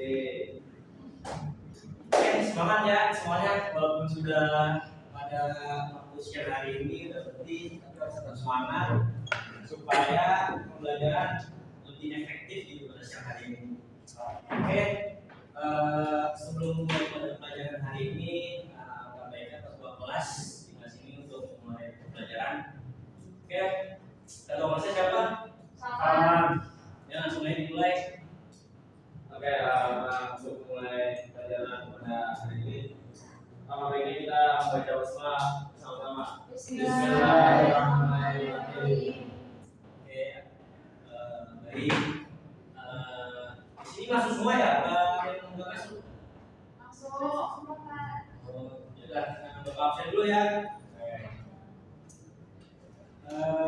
Oke, semangat ya semuanya, walaupun sudah pada waktu siang hari ini udah berhenti, tapi harus tetap semangat supaya pembelajaran lebih efektif di pada siang hari ini. Oke, sebelum mulai pada pembelajaran hari ini, baiknya ketua kelas di kelas ini untuk mulai pembelajaran. Oke, ketua kelasnya siapa? Sama. Ya, langsung aja dimulai. Oke, untuk mulai pelajaran pada hari ini, kita membaca basmalah sama-sama. Bismillahirrahmanirrahim. Oke, baik. Di sini masuk semua ya? Yang nggak masuk? Masuk. Oh, ya, Bapak absen dulu ya.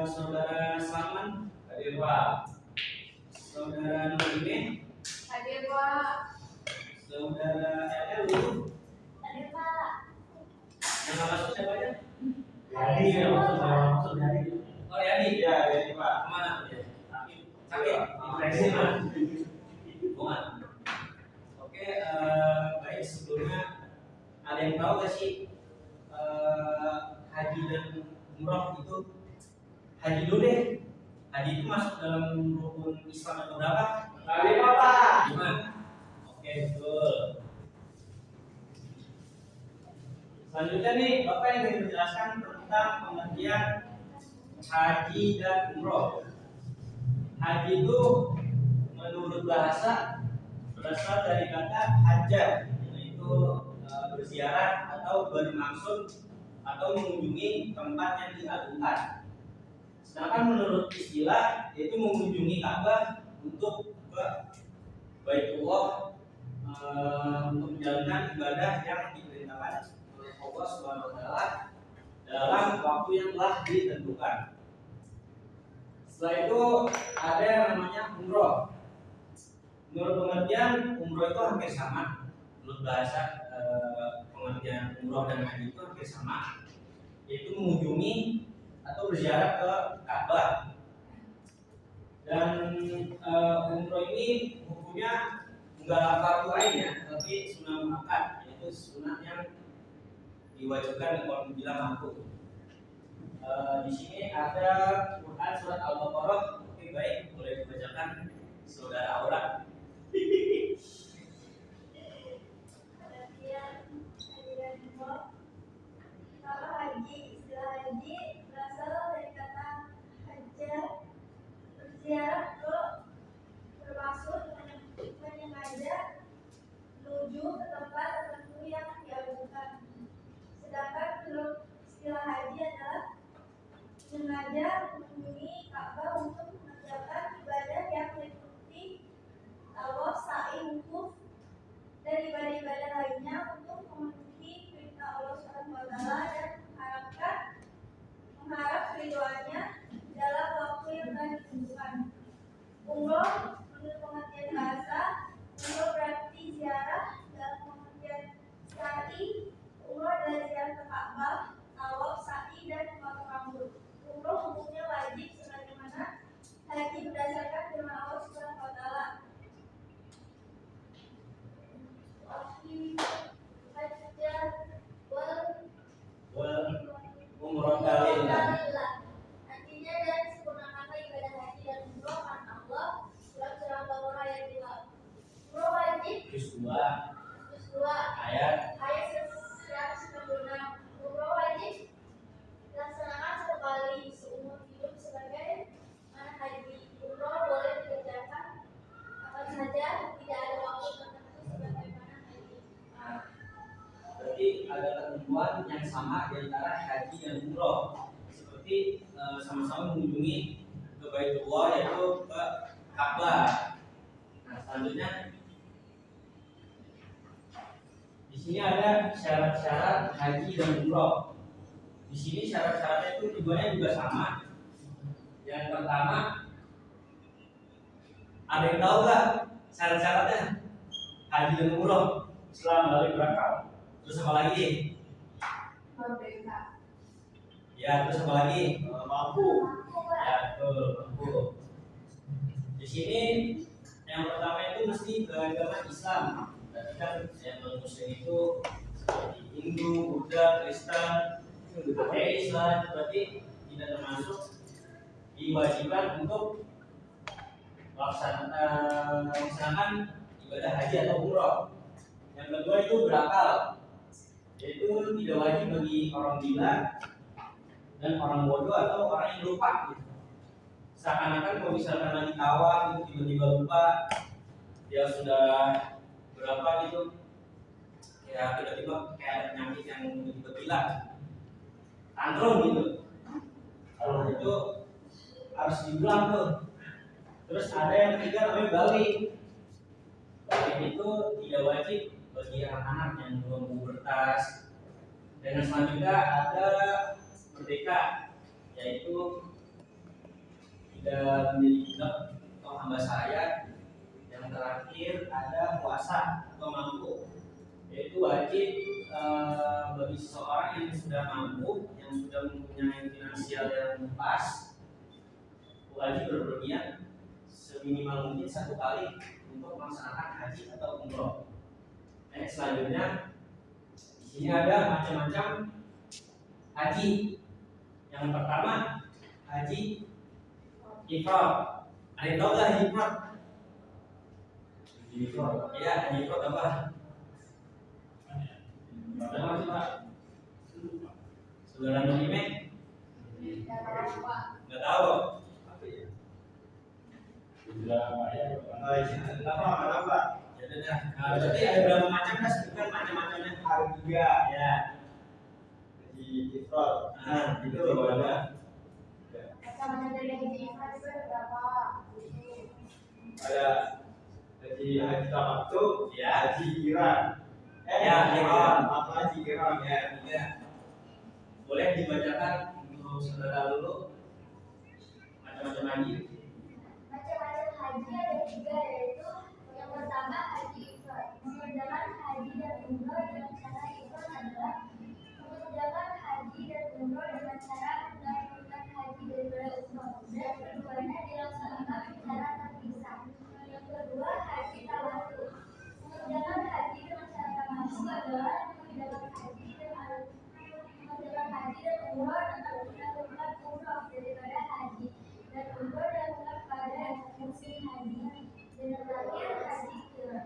Saudara Salman, hadir Pak. Saudara Nurine, hadir Pak. Saudara Elu, hadir Pak. Yang nggak masuk siapa aja? Yadi, yang masuk Yadi. Oh Yadi, ya Yadi Pak. Kemana dia? Sakit. Infeksi mana? Bukan. Oke, baik, sebelumnya ada yang tahu nggak sih haji dan umroh itu? Haji dulu deh. Haji itu masuk dalam rukun Islam yang berapa? Lima Pak. 5. Oke, betul. Selanjutnya nih, Bapak yang ingin menjelaskan tentang pengertian haji dan umroh. Haji itu menurut bahasa berasal dari kata haja, yaitu berziarah atau bermaksud atau mengunjungi tempat yang diagungkan. Sedangkan menurut istilah yaitu mengunjungi Ka'bah untuk ke Baitullah untuk menjalankan ibadah yang diperintahkan oleh Allah Subhanahu wa taala dalam waktu yang telah ditentukan. Setelah itu ada yang namanya umroh. Menurut pengertian umroh itu hampir sama. Menurut bahasa pengertian umroh dan haji itu hampir sama, yaitu mengunjungi atau berziarah ke Ka'bah. Dan umroh ini hukumnya enggak fardu ain ya, tapi sunnah muakkad, yaitu sunnah yang diwajibkan kalau bila mampu. Di sini ada Quran surat Al-Baqarah. Oke, baik, boleh dibacakan saudara Aura. Kalau haji, istilah haji berasal dari kata hajja, berziarah ke, bermaksud menyengaja menuju ke tempat tertentu yang diagungkan. Sedangkan menurut istilah haji adalah sengaja mengunjungi Ka'bah untuk mengerjakan ibadah yang meliputi tawaf, sa'i, wukuf, dan ibadah-ibadah lainnya untuk memenuhi perintah Allah Subhanahu wa taala dan mengharap ridhoannya dalam waktu yang telah ditentukan. Umroh menurut pengertian bahasa, umroh berarti ziarah. Dalam pengertian syar'i, umroh adalah ziarah ke Ka'bah, tawaf, sa'i, dan memotong rambut. Umroh hukumnya wajib sebagaimana haji berdasarkan firman Allah Subhanahu wa taala. Umroh dalillah. Artinya dan sempurnakanlah ibadah haji dan umroh karena Allah. Surat Al-Baqarah ayat 2. Umroh wajib. Juz 2 ayat 196. Umroh wajib dilaksanakan sekali seumur hidup sebagai mana haji. Umroh boleh dikerjakan kapan saja, tidak ada waktu tertentu sebagaimana haji. Berarti ada ketentuan yang sama di antara haji dan umroh, seperti sama-sama mengunjungi ke Baitullah, yaitu ke Ka'bah. Nah, selanjutnya di sini ada syarat-syarat haji dan umroh. Di sini syarat-syaratnya itu tujuannya juga sama. Yang pertama, ada yang tahu nggak syarat-syaratnya haji dan umroh? Islam, balik berakal. Terus apa lagi? Merdeka. Ya, terus apa lagi? Mampu. Ya, betul, mampu. Di sini yang pertama itu mesti beragama Islam. Tapi kan yang non Muslim itu seperti Hindu, Buddha, Kristen, Islam, berarti tidak termasuk diwajibkan untuk melaksanakan ibadah haji atau umroh. Yang kedua itu berakal, yaitu tidak wajib bagi orang gila dan orang bodoh atau orang yang lupa. Gitu. Seakan-akan kalau misalkan lagi tawaf itu tiba-tiba lupa, dia sudah berapa gitu, ya tiba-tiba kayak ada penyakit yang tiba-tiba bilang tantrum gitu. Kalau itu harus diulang tuh. Terus ada yang ketiga namanya balik. Balik itu tidak wajib bagi anak-anak yang belum pubertas. Dan yang selanjutnya ada merdeka, yaitu tidak menjadi budak atau hamba sahaya. Yang terakhir ada puasa atau mampu, yaitu wajib bagi seseorang yang sudah mampu, yang sudah mempunyai finansial yang pas, wajib berpergian seminimal mungkin 1 kali untuk melaksanakan haji atau umroh. Selanjutnya di sini ada macam-macam haji. Yang pertama haji ifrad. Ada yang tahu nggak haji ifrad? Iya, haji ifrad apa? Apa sih Pak? Saudara Nunime? Nggak tahu. Kenapa? Jadi ada berapa macam kan? Sebutkan macam-macamnya. Ada 3 Ya. haji ifrad. Itu ada. Macam-macam dari haji ifrad itu ada berapa? Ada haji tamattu, Ya. haji kiran. Kiran. Apa haji kiran ya? Ya. Boleh dibacakan untuk saudara dulu macam-macam haji. Macam-macam haji ada 3, yaitu yang pertama haji ifrad. Mengerjakan haji dan umroh dengan cara ifrad adalah mengerjakan haji dan umroh dengan cara mendahulukan haji daripada umroh. Dan keduanya dilaksanakan secara terpisah. Yang kedua haji tamattu. Mengerjakan haji dengan cara tamattu adalah mengerjakan haji dan umroh dengan mendahulukan umroh daripada haji, dan umroh dilakukan pada musim haji. Dan yang terakhir haji kiran.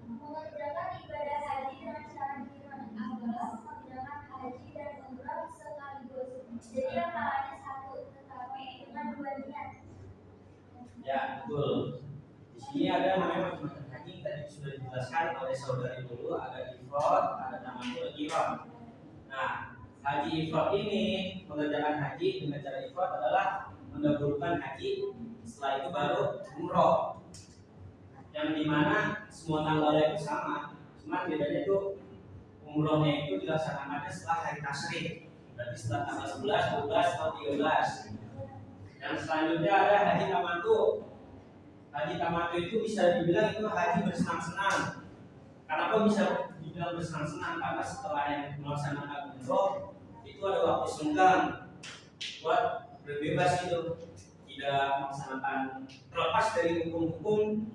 Mengerjakan ibadah haji dengan cara kiran adalah mengerjakan haji dan umroh sekaligus. Jadi amalannya satu, tetapi dengan 2 niat. Ya, betul. Di sini ada namanya macam-macam haji, tadi sudah dijelaskan oleh saudari dulu, ada ifrad, ada tamattu, ada qiran. Nah, haji ifrad ini mengerjakan haji dengan cara ifrad adalah mendahulukan haji, setelah itu baru umroh. Yang dimana semua tanggalnya itu sama, cuma bedanya itu umrohnya itu dilaksanakannya setelah hari tasyrik, berarti setelah tanggal 11, 12, atau 13. Yang selanjutnya ada haji tamattu. Haji tamattu itu bisa dibilang itu haji bersenang-senang. Kenapa bisa dibilang bersenang-senang? Karena setelah yang melaksanakan umroh itu ada waktu senggang buat berbebas gitu, tidak melaksanakan, terlepas dari hukum-hukum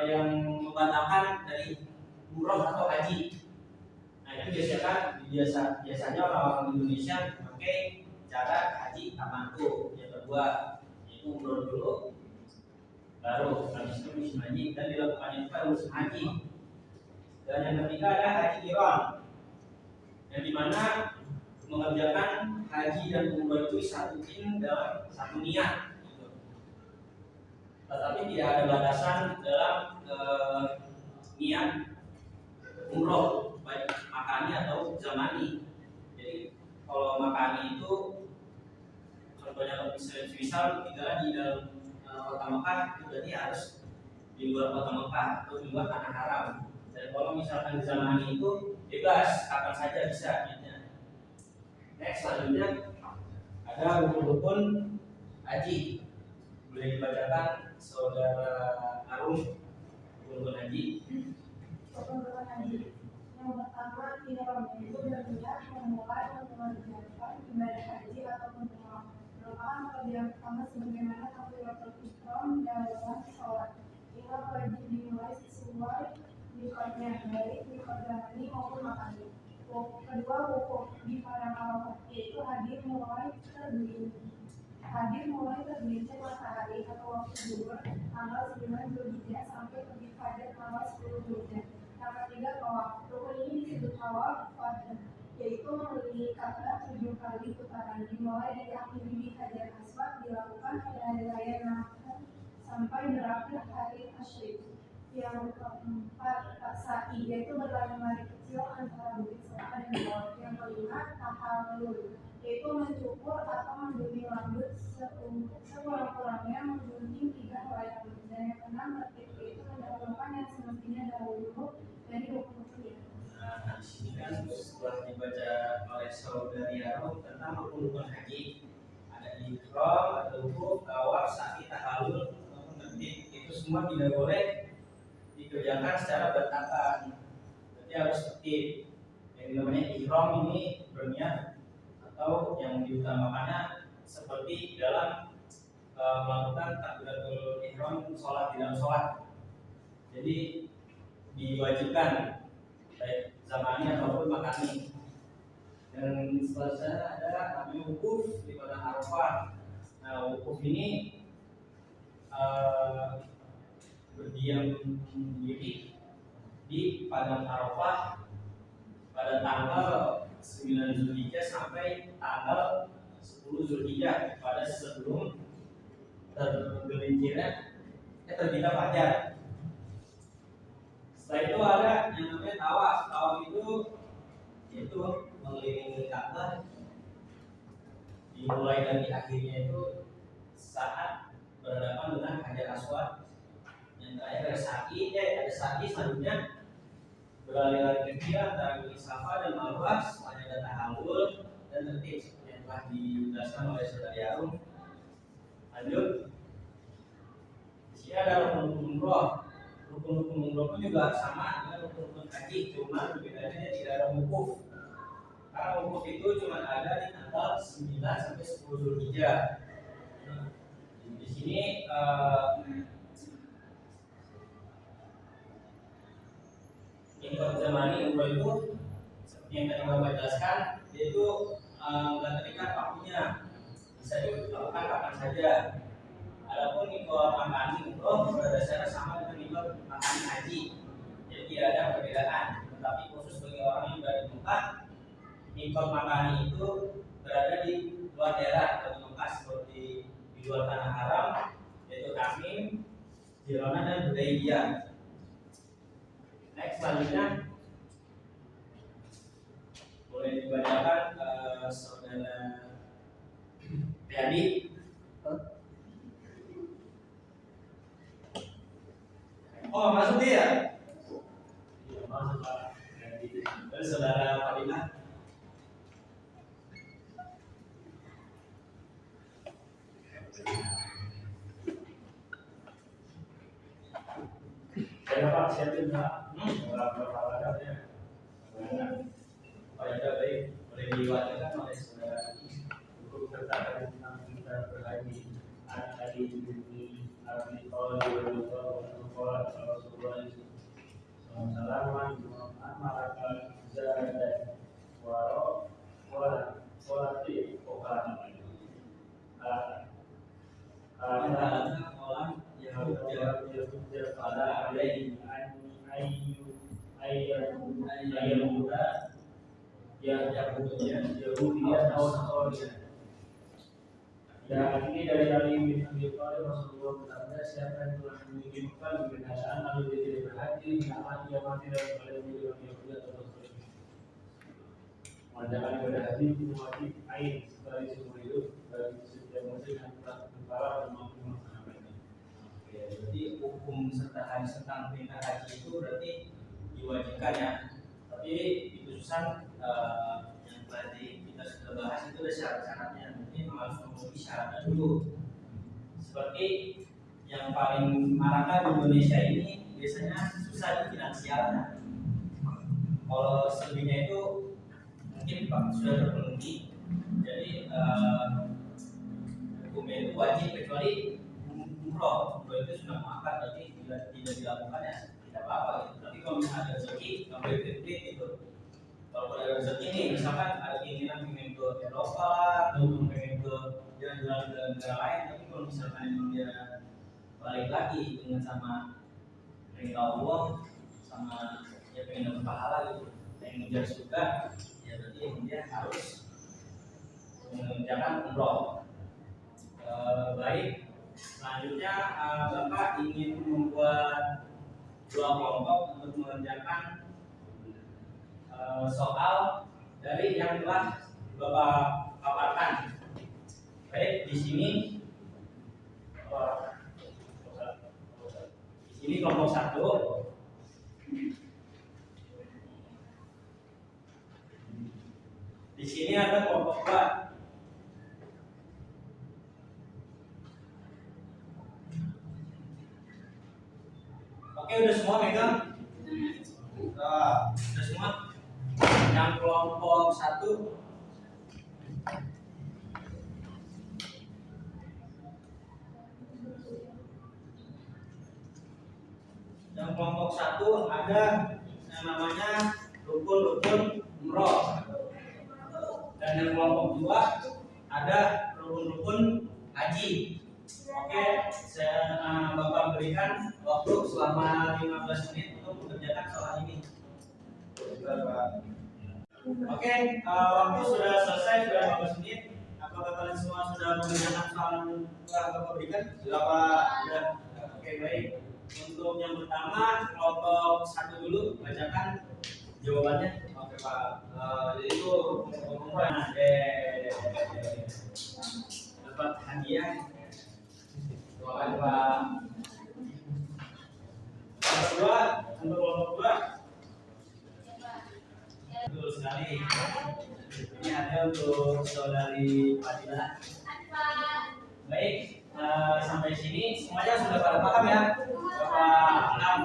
yang membatalkan dari umroh atau haji. Nah itu biasanya orang-orang Indonesia memakai cara haji tamattu. Yang kedua yaitu umroh dulu, baru habis itu musim haji, dan dilakukan itu pada musim haji. Dan yang ketiga ada haji qiran, yang dimana mengerjakan haji dan umroh itu disatukan dalam satu niat. Tetapi tidak ada batasan dalam niat umroh, baik makani atau zamani. Jadi kalau makani itu contohnya misal tidak di dalam kota Mekah, itu berarti harus di luar kota Mekah atau di luar tanah haram. Dan kalau misalkan di zamani itu bebas, kapan saja bisa. Next, selanjutnya ada rukun-rukun haji. Boleh dibacakan saudara Arung rukun haji. Rukun haji. Yang pertama, ihram itu berniat memulai mengerjakan ibadah haji ataupun umrah. Merupakan pekerjaan pertama sebagaimana takbiratul ihram dalam sholat. Ihram wajib dimulai dimulai sesuai mikotnya, baik mikot zamani maupun makani. Kedua, wukuf di padang Arafah, yaitu hadir mulai tergelincir matahari atau waktu zuhur tanggal 9 Zulhijjah sampai terbit fajar tanggal 10 Zulhijjah. Yang ketiga, tawaf. Rukun ini disebut tawaf wadah, yaitu mengelilingi Ka'bah 7 kali putaran, dimulai dari akhir di Hajar Aswad, dilakukan pada hari raya Nahar sampai berakhir hari Tasyrik. Yang keempat, sa'i, yaitu berlari-lari kecil antara bukit Safa dan Marwah. Yang kelima, tahallul, yaitu mencukur atau menggunting rambut sekurang-kurangnya menggunting 3 helai rambut. Dan yang keenam, tertib, yaitu mendahulukan yang semestinya dahulu dari rukun-rukunnya. Nah, di sini kan setelah dibaca oleh saudari Yarum tentang rukun-rukun haji, ada ihram, ada wukuf, tawaf, sa'i, tahallul, ataupun tertib. Itu semua tidak boleh dikerjakan secara berantakan. Berarti harus tertib. Yang namanya ihram ini berniat atau yang diutamakannya seperti dalam melakukan takbiratul ihram sholat di dalam sholat. Jadi diwajibkan baik zamannya ataupun makani. Dan selanjutnya ada namanya wukuf di padang Arafah. Nah, wukuf ini berdiam diri di padang Arafah pada tanggal 9 Zulhijjah sampai tanggal 10 Zulhijjah pada sebelum terbitnya fajar. Setelah itu ada yang namanya tawaf. Tawaf itu yaitu mengelilingi Ka'bah, dimulai dari akhirnya itu saat berhadapan dengan Hajar Aswad. Yang terakhir ada sa'i, ada sa'i selanjutnya berlari-lari kecil antara bukit Safa dan Marwah. Selanjutnya ada tahallul dan tertib seperti yang telah dijelaskan oleh saudara Yarum. Lanjut, di sini ada rukun umroh. Rukun umroh pun juga sama dengan rukun haji, cuma bedanya tidak ada wukuf. Karena wukuf itu cuma ada di tanggal 9 sampai 10 Zulhijjah. Di sini mikot zamani umroh itu seperti yang tadi Bapak jelaskan, yaitu nggak terikat waktunya, bisa dilakukan kapan saja. Adapun mikot makani umroh berdasarkan sama dengan mikot makani haji, jadi tidak ada perbedaan. Tetapi khusus bagi orang yang berada di Mekah, mikot makani itu berada di luar daerah atau di Mekah, seperti di luar tanah haram, yaitu Tamim, Jirona dan Hudaybiyah. Next, selanjutnya boleh dibacakan saudara Yadi. Oh, masuk dia? Iya, masuk Pak. Dari saudara Fadilah. Saya Pak, siapin Pak. Berapa-berapa pada baik boleh diwakilkan oleh saudara untuk serta tentang kita berhaji hari ini hari tahun 2020 kalau sebulan salaman marakan zadat waro warati okan karena orang yang pada ada ayat muda yang Yahudian atau Nasrani. Dan ini dari Ali bin Abi Thalib Rasulullah bersabda, siapa yang telah mengirimkan kebinasaan lalu dia tidak berhaji, maka dia mati dalam keadaan menjadi orang Yahudi atau Nasrani. Mengerjakan ibadah haji mati ain setelah seumur hidup bagi setiap muslim yang telah berkepala dan mampu melaksanakannya. Jadi hukum serta hadis tentang perintah haji itu berarti diwajibkan ya. Tapi di khususan yang tadi kita sudah bahas itu ada syarat-syaratnya. Mungkin harus memenuhi syaratnya dulu. Seperti yang paling marakah di Indonesia ini biasanya susah di finansialnya. Kalau selebihnya itu mungkin sudah terpenuhi. Jadi hukumnya itu wajib kecuali umroh. Umroh itu sudah muakkad, berarti tidak dilakukan ya tidak apa-apa gitu. Tapi kalau misalnya ada rezeki nggak boleh pelit gitu. Kalau ada rezeki nih misalkan ada keinginan pengen ke Eropa atau pengen ke jalan-jalan ke negara lain, tapi kalau misalkan dia balik lagi dengan sama perintah Allah sama dia pengen dapat pahala gitu, pengen ngejar surga, ya berarti dia harus mengerjakan umroh. Baik, selanjutnya Bapak ingin membuat dua kelompok untuk mengerjakan soal dari yang telah Bapak paparkan. Baik, di sini kelompok 1. Di sini ada kelompok 2. Oke, udah semua megang? Udah semua? Yang kelompok 1 ada yang namanya rukun-rukun umroh. Dan yang kelompok 2 ada rukun-rukun haji. Oke, Bapak berikan waktu selama 15 menit untuk mengerjakan soal ini. Oke, waktu sudah selesai, sudah 15 menit. Apakah kalian semua sudah mengerjakan soal yang telah Bapak berikan? Sudah Pak. Sudah. Oke, baik. Untuk yang pertama, kelompok 1 dulu, bacakan jawabannya. Oke Pak. Jadi itu Nah, dapat hadiah. terima kasih Pak. Yang kedua, untuk kelompok 2. Betul sekali. Ini ada untuk saudari Fadila. Baik, sampai sini semuanya sudah pada paham ya? Bapak Alam.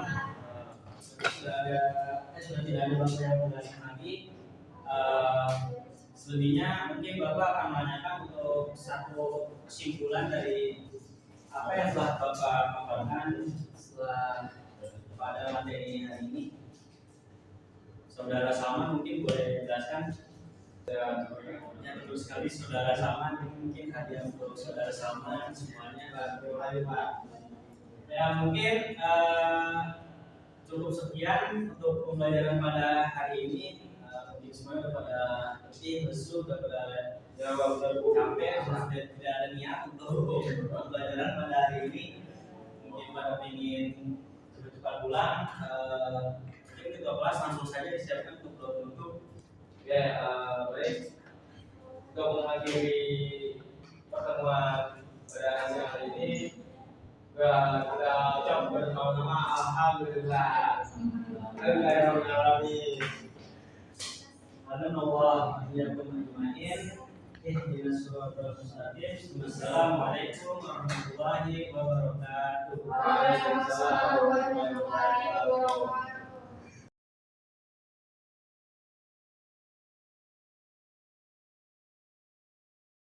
Sudah tidak ada bapak yang menjelaskan lagi. Selebihnya mungkin Bapak akan menanyakan untuk satu kesimpulan dari apa yang telah Bapak paparkan setelah pada materi hari ini. Saudara Salman mungkin boleh jelaskan. Ya, betul sekali Saudara Salman, mungkin hadiah untuk Saudara Salman semuanya. Terima kasih Pak. Ya mungkin cukup sekian untuk pembelajaran pada hari ini. Mungkin semuanya pada letih, lesu, pada capek, sudah tidak ada niat untuk pembelajaran pada hari ini. Mungkin pada ingin cepat pulang. Mungkin ketua kelas langsung saja disiapkan untuk menutup. Oke, baik. Untuk mengakhiri pertemuan pada siang hari ini, kita ucap bersama-sama alhamdulillah. Alhamdulillahirobbilalamin. Assalamualaikum warahmatullahi wabarakatuh. Waalaikumsalam warahmatullahi wabarakatuh.